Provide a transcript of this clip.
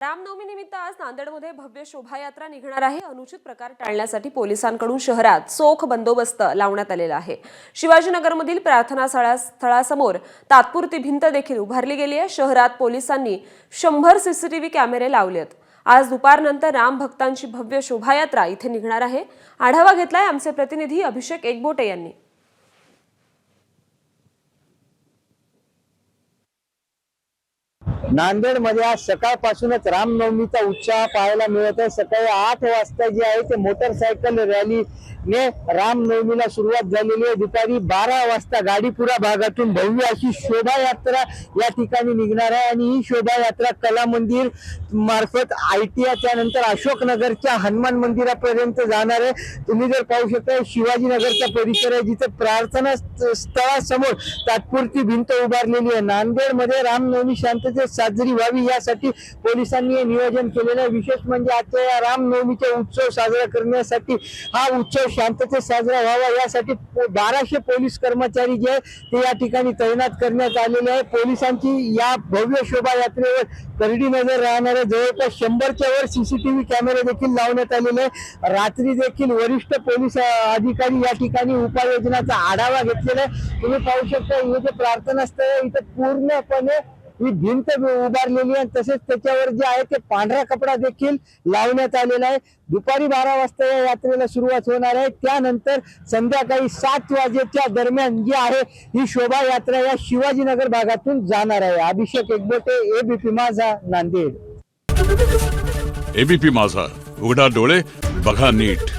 रामनवमी निमित्त आज नांदेडमध्ये भव्य शोभायात्रा निघणार आहे। अनुचित प्रकार टाळण्यासाठी पोलिसांकडून शहरात चोख बंदोबस्त लावण्यात आलेला आहे। शिवाजीनगरमधील प्रार्थना स्थळासमोर तात्पुरती भिंत देखील उभारली गेली आहे। शहरात पोलिसांनी 100 सीसीटीव्ही कॅमेरे लावलेत। आज दुपारनंतर राम भक्तांची भव्य शोभायात्रा इथे निघणार आहे। आढावा घेतलाय आमचे प्रतिनिधी अभिषेक एकबोटे यांनी। नांदेडमध्ये आज सकाळपासूनच रामनवमीचा उत्साह पाहायला मिळत आहे। सकाळी 8 वाजता जी आहे ते मोटरसायकल रॅलीने रामनवमीला सुरुवात झालेली आहे। दुपारी 12 वाजता गाडीपुरा भागातून भव्य अशी शोभायात्रा या ठिकाणी निघणार आहे आणि ही शोभायात्रा कला मंदिर मार्फत ITI त्यानंतर अशोकनगरच्या हनुमान मंदिरापर्यंत जाणार आहे। तुम्ही जर पाहू शकता शिवाजीनगरचा परिसर आहे जिथे प्रार्थना स्थळासमोर तात्पुरती भिंत उभारलेली आहे। नांदेडमध्ये रामनवमी शांततेत साजरी व्हावी यासाठी पोलिसांनी हे नियोजन केलेलं आहे। विशेष म्हणजे आजच्या या रामनवमीचा उत्सव साजरा करण्यासाठी हा उत्सव शांततेत साजरा व्हावा यासाठी 1200 पोलीस कर्मचारी जे ते या ठिकाणी तैनात करण्यात आलेले आहे। पोलिसांची या भव्य शोभायात्रेवर करडी नजर राहणार आहे। जवळपास 100च्या वर सीसीटीव्ही कॅमेरे देखील लावण्यात आलेले आहे। रात्री देखील वरिष्ठ पोलीस अधिकारी या ठिकाणी उपाययोजनाचा आढावा घेतलेला आहे। तुम्ही पाहू शकता हे जे प्रार्थना स्थळ आहे इथे पूर्णपणे ही भिंत उभारलेली आहे। तसेच त्याच्यावर जे आहे ते पांढरा कपडा देखील लावण्यात आलेला आहे। दुपारी 12 वाजता या यात्रेला सुरुवात होणार आहे। त्यानंतर संध्याकाळी 7 वाजेच्या दरम्यान जी आहे ही शोभायात्रा या शिवाजीनगर भागातून जाणार आहे। अभिषेक एकबोटे, ABP माझा, नांदेड। ABP माझा, उघडा डोळे बघा नीट।